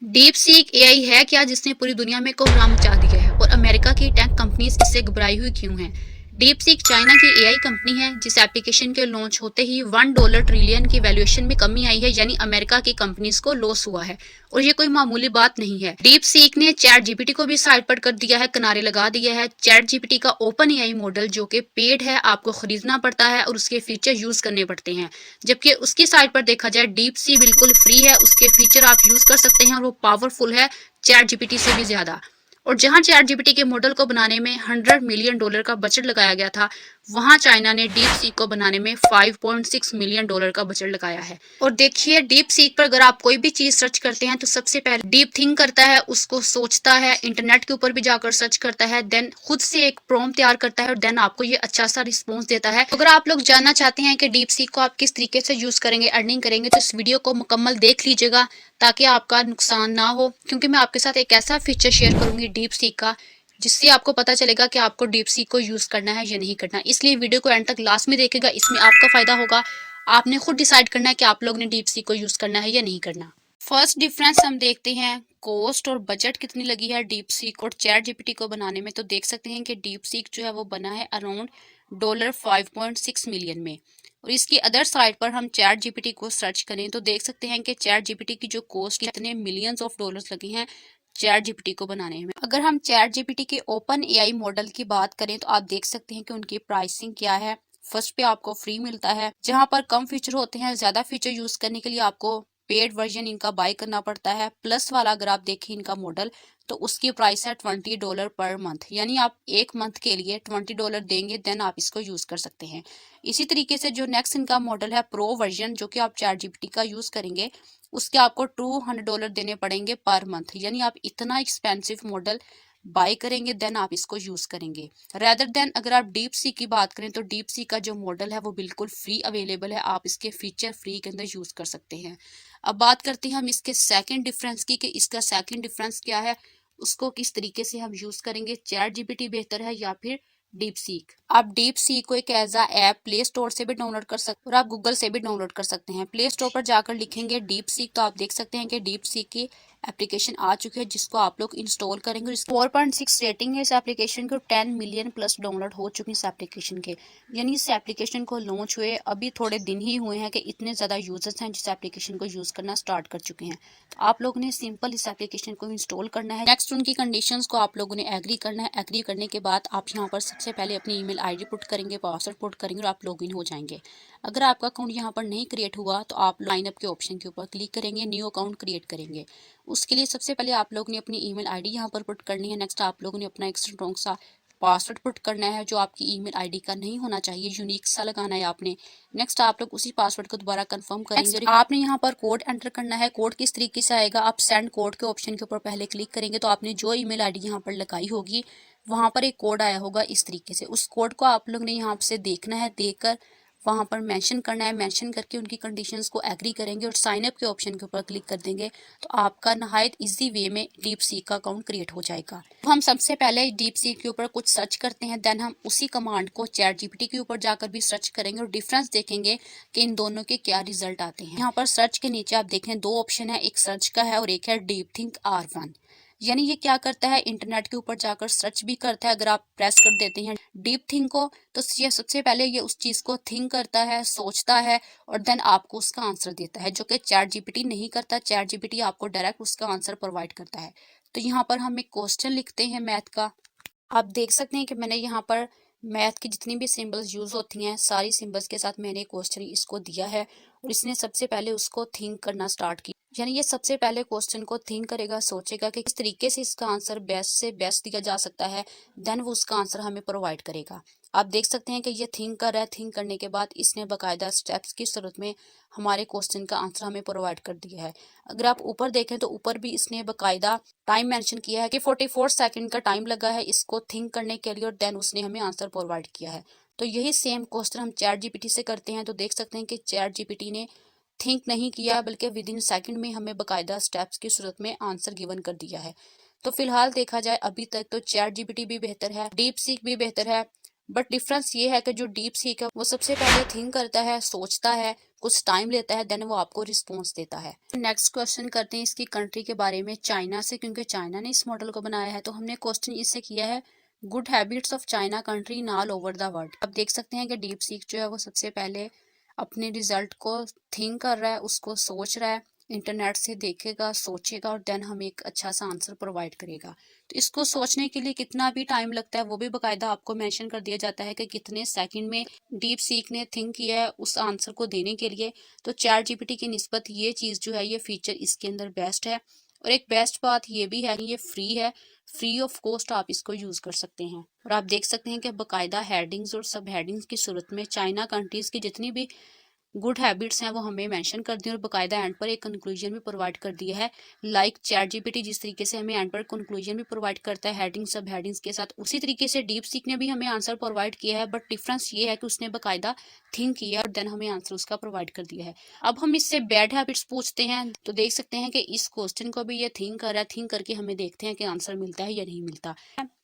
Deep seek AI है क्या जिसने पूरी दुनिया में कोहराम मचा दिया है और अमेरिका की टेक कंपनीज इससे घबराई हुई क्यों हैं? डीप सीक चाइना की एआई कंपनी है जिस एप्लीकेशन के लॉन्च होते ही $1 ट्रिलियन की वैल्यूएशन में कमी आई है, यानी अमेरिका की कंपनीज को लॉस हुआ है। और ये कोई मामूली बात नहीं है। डीप सीक ने चैट जीपीटी को भी साइड पर कर दिया है, किनारे लगा दिया है। चैट जीपीटी का ओपन एआई मॉडल जो कि पेड है, आपको खरीदना पड़ता है और उसके फीचर यूज करने पड़ते हैं। जबकि उसकी साइड पर देखा जाए डीप सी बिल्कुल फ्री है, उसके फीचर आप यूज कर सकते हैं और वो पावरफुल है चैट जीपीटी से भी ज्यादा। और जहां चैट जीपीटी के मॉडल को बनाने में $100 मिलियन का बजट लगाया गया था, वहां चाइना ने डीप सीक को बनाने में $5.6 मिलियन का बजट लगाया है। और देखिए डीप सीक पर अगर आप कोई भी चीज सर्च करते हैं तो सबसे पहले डीप थिंक करता है, उसको सोचता है, इंटरनेट के ऊपर भी जाकर सर्च करता है, देन खुद से एक प्रॉम्प्ट तैयार करता है और देन आपको ये अच्छा सा रिस्पॉन्स देता है। अगर आप लोग जानना चाहते हैं कि डीप सीक को आप किस तरीके से यूज करेंगे, अर्निंग करेंगे, तो इस वीडियो को मुकम्मल देख लीजिएगा ताकि आपका नुकसान ना हो, क्योंकि मैं आपके साथ एक ऐसा फीचर शेयर करूंगी डीप सीक का जिससे आपको पता चलेगा कि आपको डीप सीक को यूज करना है या नहीं करना। इसलिए वीडियो को एंड तक लास्ट में देखेगा, इसमें आपका फायदा होगा। आपने खुद डिसाइड करना है कि आप लोग ने डीप सीक को यूज करना है या नहीं करना। फर्स्ट डिफरेंस हम देखते हैं, कॉस्ट और बजट कितनी लगी है डीप सीक और चैट जीपीटी को बनाने में। तो देख सकते हैं कि डीप सीक जो है वो बना है अराउंड $5.6 मिलियन में। और इसकी अदर साइड पर हम चैट जीपीटी को सर्च करें तो देख सकते हैं कि चैट जीपीटी की जो कॉस्ट कितने मिलियंस ऑफ डॉलर्स लगे हैं चैट जीपीटी को बनाने में। अगर हम चैट जीपीटी के ओपन एआई मॉडल की बात करें तो आप देख सकते हैं कि उनकी प्राइसिंग क्या है। फर्स्ट पे आपको फ्री मिलता है, जहां पर कम फीचर होते हैं, ज्यादा फीचर यूज करने के लिए आपको पेड वर्जन इनका बाय करना पड़ता है। प्लस वाला अगर आप देखें इनका मॉडल तो उसकी प्राइस है $20 पर मंथ, यानी आप एक मंथ के लिए $20 देंगे देन आप इसको यूज कर सकते हैं। इसी तरीके से जो नेक्स्ट इनका मॉडल है प्रो वर्जन, जो कि आप चैट जीपीटी का यूज करेंगे, उसके आपको $200 देने पड़ेंगे पर मंथ, यानी आप इतना एक्सपेंसिव मॉडल बाय करेंगे देन आप इसको यूज करेंगे। रेदर देन अगर आप डीप सी की बात करें तो डीप सी का जो मॉडल है वो बिल्कुल फ्री अवेलेबल है, आप इसके फीचर फ्री के अंदर यूज कर सकते हैं। अब बात करते हैं हम इसके सेकंड डिफरेंस की कि इसका सेकंड डिफरेंस क्या है, उसको किस तरीके से हम यूज करेंगे, चैट जीपीटी बेहतर है या फिर डीप सीक। आप डीप सीक को एक एज ऐप प्ले स्टोर से भी डाउनलोड कर सकते हैं और आप गूगल से भी डाउनलोड कर सकते हैं। प्ले स्टोर पर जाकर लिखेंगे डीप सीक तो आप देख सकते हैं कि डीप सीक की एप्लीकेशन आ चुकी है जिसको आप लोग इंस्टॉल करेंगे। 4.6 रेटिंग है इस एप्लीकेशन को, 10 मिलियन प्लस डाउनलोड हो चुके हैं इस एप्लीकेशन के। यानी इस एप्लीकेशन को लॉन्च हुए अभी थोड़े दिन ही हुए हैं कि इतने ज़्यादा यूजर्स हैं जिस एप्लीकेशन को यूज़ करना स्टार्ट कर चुके हैं। तो आप लोगों ने सिंपल इस एप्लीकेशन को इंस्टॉल करना है। नेक्स्ट उनकी कंडीशंस को आप लोगों ने एग्री करना है। एग्री करने के बाद आप यहाँ पर सबसे पहले अपनी ईमेल आईडी पुट करेंगे, पासवर्ड पुट करेंगे और आप लॉगिन हो जाएंगे। अगर आपका अकाउंट यहाँ पर नहीं क्रिएट हुआ तो आप लाइन अप के ऑप्शन के ऊपर क्लिक करेंगे, न्यू अकाउंट क्रिएट करेंगे। उसके लिए सबसे पहले आप लोगों ने अपनी ईमेल आईडी यहाँ पर पुट करनी है। नेक्स्ट आप लोगों ने अपना एक स्ट्रॉन्ग सा पासवर्ड पुट करना है जो आपकी ईमेल आईडी का नहीं होना चाहिए, यूनिक सा लगाना है आपने। नेक्स्ट आप लोग उसी पासवर्ड को दोबारा कंफर्म करेंगे। आपने यहाँ पर कोड एंटर करना है। कोड किस तरीके से आएगा, आप सेंड कोड के ऑप्शन के ऊपर पहले क्लिक करेंगे तो आपने जो ईमेल आईडी यहाँ पर लगाई होगी वहां पर एक कोड आया होगा इस तरीके से। उस कोड को आप लोग ने यहाँ से देखना है, देखकर वहां पर मेंशन करना है। मेंशन करके उनकी कंडीशंस को एग्री करेंगे और साइन अप के ऑप्शन के ऊपर क्लिक कर देंगे तो आपका नहायत इजी वे में डीप सीक का अकाउंट क्रिएट हो जाएगा। तो हम सबसे पहले डीप सीक के ऊपर कुछ सर्च करते हैं, देन हम उसी कमांड को चैट जीपीटी के ऊपर जाकर भी सर्च करेंगे और डिफरेंस देखेंगे कि इन दोनों के क्या रिजल्ट आते हैं। यहाँ पर सर्च के नीचे आप देखें दो ऑप्शन है, एक सर्च का है और एक है डीप थिंक R1। यानी ये क्या करता है, इंटरनेट के ऊपर जाकर सर्च भी करता है। अगर आप प्रेस कर देते हैं डीप थिंक को तो ये सबसे पहले ये उस चीज को थिंक करता है, सोचता है और देन आपको उसका आंसर देता है, जो कि चैट जीपीटी नहीं करता। चैट जीपीटी आपको डायरेक्ट उसका आंसर प्रोवाइड करता है। तो यहाँ पर हम एक क्वेश्चन लिखते हैं मैथ का। आप देख सकते हैं कि मैंने यहाँ पर मैथ की जितनी भी सिंबल्स यूज होती हैं सारी सिंबल्स के साथ मैंने क्वेश्चन इसको दिया है और इसने सबसे पहले उसको थिंक करना स्टार्ट किया। यानी ये सबसे पहले क्वेश्चन को थिंक करेगा, सोचेगा कि किस तरीके से इसका आंसर बेस्ट से बेस्ट दिया जा सकता है, देन वो उसका आंसर हमें प्रोवाइड करेगा। आप देख सकते हैं कि ये थिंक कर रहा है। थिंक करने के बाद इसने बाकायदा स्टेप्स की सूरत में हमारे क्वेश्चन का आंसर हमें प्रोवाइड कर दिया है। अगर आप ऊपर देखें तो ऊपर भी इसने बाकायदा टाइम मेंशन किया है कि 44 सेकंड का टाइम लगा है इसको थिंक करने के लिए और देन उसने हमें आंसर प्रोवाइड किया है। तो यही सेम क्वेश्चन हम चैट जीपीटी से करते हैं तो देख सकते हैं कि चैट जीपीटी ने थिंक नहीं किया बल्कि विद इन सेकंड में हमें बाकायदा स्टेप्स की सूरत में आंसर गिवन कर दिया है। तो फिलहाल देखा जाए अभी तक तो चैट जीपीटी भी बेहतर है, डीप सीक भी बेहतर है, बट डिफरेंस ये है कि जो डीप सीक है वो सबसे पहले थिंक करता है, सोचता है, कुछ टाइम लेता है, देन वो आपको रिस्पॉन्स देता है। नेक्स्ट क्वेश्चन करते हैं इसकी कंट्री के बारे में, चाइना से, क्योंकि चाइना ने इस मॉडल को बनाया है। तो हमने क्वेश्चन इससे किया है good habits of China country in all over the world. अब देख सकते हैं कि डीप सीक जो है वो सबसे पहले अपने रिजल्ट को थिंक कर रहा है, उसको सोच रहा है, इंटरनेट से देखेगा, सोचेगा और देन हमें एक अच्छा सा आंसर प्रोवाइड करेगा। तो इसको सोचने के लिए कितना भी टाइम लगता है वो भी बाकायदा आपको मेंशन कर दिया जाता है कि कितने सेकंड में डीप सीक ने थिंक किया है उस आंसर को देने के लिए। तो चैट जीपीटी की निस्बत ये चीज़ जो है, ये फीचर इसके अंदर बेस्ट है। और एक बेस्ट बात ये भी है कि ये फ्री है, फ्री ऑफ कॉस्ट आप इसको यूज़ कर सकते हैं। और आप देख सकते हैं कि बाकायदा हेडिंग्स और सब हेडिंग्स की सूरत में चाइना कंट्रीज़ की जितनी भी गुड हैबिट्स हैं वो हमें मेंशन कर दी और बाकायदा एंड पर एक कंक्लूजन भी प्रोवाइड कर दिया है। लाइक चैट जीपीटी जिस तरीके से हमें एंड पर कंक्लूजन भी प्रोवाइड करता है हेडिंग सब हेडिंग्स के साथ, उसी तरीके से डीप सीक ने भी हमें आंसर प्रोवाइड किया है। बट डिफरेंस ये है कि उसने बाकायदा थिंक किया और देन हमें आंसर उसका प्रोवाइड कर दिया है। अब हम इससे बैड हैबिट्स पूछते हैं तो देख सकते हैं कि इस क्वेश्चन को भी ये थिंक कर रहा है, थिंक करके हमें देखते हैं कि आंसर मिलता है या नहीं मिलता।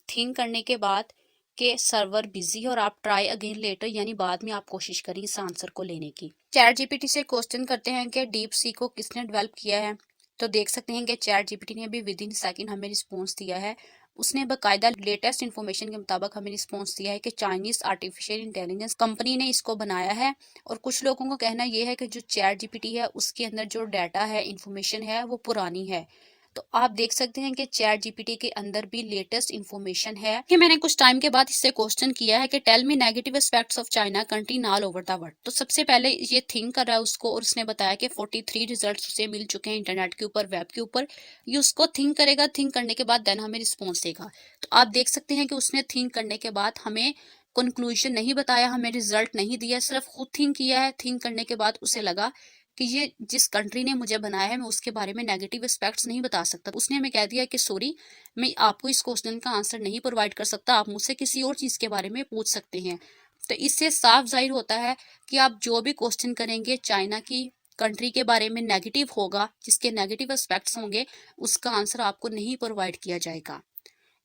थिंक करने के बाद के सर्वर बिजी है और आप ट्राई अगेन लेटर, यानी बाद में आप कोशिश करें इस आंसर को लेने की। चैट जीपीटी से क्वेश्चन करते हैं कि डीप सी को किसने डेवलप किया है। तो देख सकते हैं कि चैट जीपीटी ने भी विद इन सेकंड हमें रिस्पॉन्स दिया है। उसने बाकायदा लेटेस्ट इन्फॉर्मेशन के मुताबिक हमें रिस्पॉन्स दिया है कि चाइनीज आर्टिफिशियल इंटेलिजेंस कंपनी ने इसको बनाया है। और कुछ लोगों का कहना यह है कि जो चैट जीपीटी है उसके अंदर जो डाटा है, इंफॉर्मेशन है, वो पुरानी है। तो आप देख सकते हैं कि चैट जीपीटी के अंदर भी लेटेस्ट इन्फॉर्मेशन है। कि मैंने कुछ टाइम के बाद इससे क्वेश्चन किया है कि tell me negative aspects of China country in all over the world. तो सबसे पहले ये थिंक कर रहा है उसको और उसने बताया कि 43 रिजल्ट्स उसे मिल चुके हैं इंटरनेट के ऊपर, वेब के ऊपर। ये उसको थिंक करेगा, थिंक करने के बाद देन हमें रिस्पॉन्स देगा। तो आप देख सकते हैं कि उसने थिंक करने के बाद हमें कंक्लूजन नहीं बताया, हमें रिजल्ट नहीं दिया, सिर्फ खुद थिंक किया है। थिंक करने के बाद उसे लगा कि ये जिस कंट्री ने मुझे बनाया है मैं उसके बारे में नेगेटिव एस्पेक्ट्स नहीं बता सकता। उसने हमें कह दिया कि सॉरी, मैं आपको इस क्वेश्चन का आंसर नहीं प्रोवाइड कर सकता, आप मुझसे किसी और चीज़ के बारे में पूछ सकते हैं। तो इससे साफ जाहिर होता है कि आप जो भी क्वेश्चन करेंगे चाइना की कंट्री के बारे में नेगेटिव होगा, जिसके नेगेटिव एस्पेक्ट्स होंगे, उसका आंसर आपको नहीं प्रोवाइड किया जाएगा।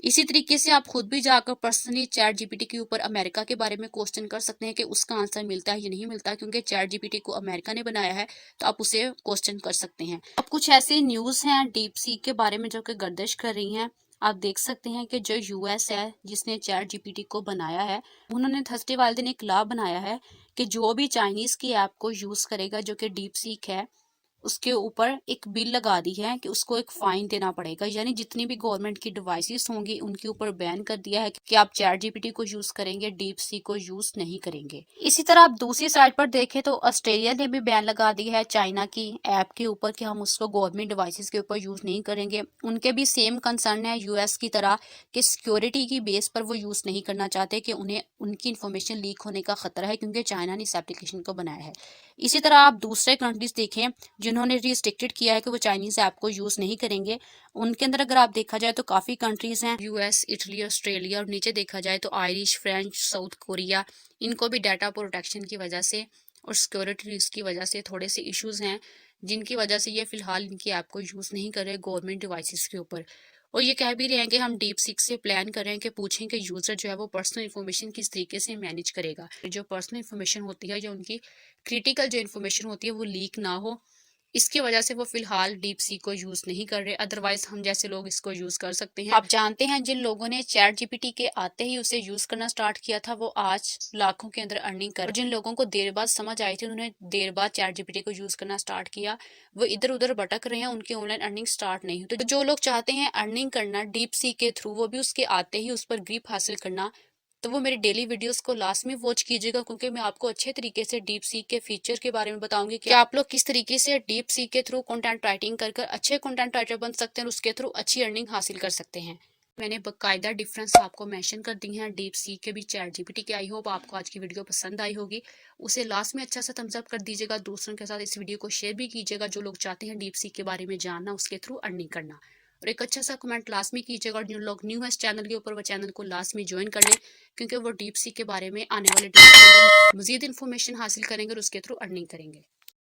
इसी तरीके से आप खुद भी जाकर पर्सनली चैट जीपीटी के ऊपर अमेरिका के बारे में क्वेश्चन कर सकते हैं कि उसका आंसर मिलता है या नहीं मिलता, क्योंकि चैट जीपीटी को अमेरिका ने बनाया है। तो आप उसे क्वेश्चन कर सकते हैं। अब कुछ ऐसे न्यूज़ हैं डीप सी के बारे में जो कि गर्दिश कर रही हैं। आप देख सकते हैं कि जो यूएस है जिसने चैट जीपीटी को बनाया है, उन्होंने थर्सडे वाले दिन एक लॉ बनाया है कि जो भी चाइनीज की ऐप को यूज करेगा जो कि डीप सीक है, उसके ऊपर एक बिल लगा दी है कि उसको एक फाइन देना पड़ेगा। यानी जितनी भी गवर्नमेंट की डिवाइसेस होंगी उनके ऊपर बैन कर दिया है कि आप चैट जीपीटी को यूज करेंगे, डीप सी को यूज नहीं करेंगे। इसी तरह आप दूसरी साइड पर देखें तो ऑस्ट्रेलिया ने भी बैन लगा दी है चाइना की ऐप के ऊपर कि हम उसको गवर्नमेंट डिवाइसेस के ऊपर यूज नहीं करेंगे। उनके भी सेम कंसर्न है यूएस की तरह कि सिक्योरिटी की बेस पर वो यूज नहीं करना चाहते कि उन्हें उनकी इन्फॉर्मेशन लीक होने का खतरा है, क्योंकि चाइना ने इस एप्लीकेशन को बनाया है। इसी तरह आप दूसरे कंट्रीज देखें जिन्होंने रिस्ट्रिक्टेड किया है कि वो चाइनीज ऐप को यूज नहीं करेंगे, उनके अंदर अगर आप देखा जाए तो काफी कंट्रीज हैं, यूएस, इटली, ऑस्ट्रेलिया, और नीचे देखा जाए तो आयरिश, फ्रेंच, साउथ कोरिया। इनको भी डाटा प्रोटेक्शन की वजह से और सिक्योरिटी रिस्क की वजह से थोड़े से इश्यूज हैं, जिनकी वजह से ये फिलहाल इनकी ऐप को यूज नहीं कर रहे गवर्नमेंट डिवाइसेस के ऊपर। और ये कह भी रहे हैं कि हम डीप सीक से प्लान कर रहे हैं कि पूछें कि यूजर जो है वो पर्सनल इन्फॉर्मेशन किस तरीके से मैनेज करेगा। जो पर्सनल इन्फॉर्मेशन होती है या उनकी क्रिटिकल जो इन्फॉर्मेशन होती है वो लीक ना हो, इसकी वजह से वो फिलहाल डीप सी को यूज नहीं कर रहे। अदरवाइज हम जैसे लोग इसको यूज कर सकते हैं। आप जानते हैं जिन लोगों ने चैट जीपीटी के आते ही उसे यूज करना स्टार्ट किया था वो आज लाखों के अंदर अर्निंग कर। जिन लोगों को देर बाद समझ आई थी उन्होंने देर बाद चैट जीपीटी को यूज करना स्टार्ट किया, वो इधर उधर भटक रहे हैं, उनकी ऑनलाइन अर्निंग स्टार्ट नहीं हुई। तो जो लोग चाहते हैं अर्निंग करना डीप सी के थ्रू, वो भी उसके आते ही उस पर ग्रिप हासिल करना, तो वो मेरी डेली वीडियोस को लास्ट में वॉच कीजिएगा, क्योंकि मैं आपको अच्छे तरीके से डीप सीक के फीचर के बारे में बताऊंगी कि आप लोग किस तरीके से डीप सीक के थ्रू कंटेंट राइटिंग कर अच्छे कंटेंट राइटर बन सकते हैं और उसके थ्रू अच्छी अर्निंग हासिल कर सकते हैं। मैंने बकायदा डिफरेंस आपको मेंशन कर दी हैं डीप सीक के भी चैट जीपीटी के। आई होप आपको आज की वीडियो पसंद आई होगी। उसे लास्ट में अच्छा सा थम्स अप कर दीजिएगा, दूसरों के साथ इस वीडियो को शेयर भी कीजिएगा जो लोग चाहते हैं डीप सीक के बारे में जानना, उसके थ्रू अर्निंग करना। और एक अच्छा सा कमेंट लास्ट में कीजिएगा, और जो लोग न्यू है इस चैनल के ऊपर वो चैनल को लास्ट में ज्वाइन कर लें, क्योंकि वो डीप सी के बारे में आने वाले डेज में मजीद इन्फॉर्मेशन हासिल करेंगे और उसके थ्रू अर्निंग करेंगे।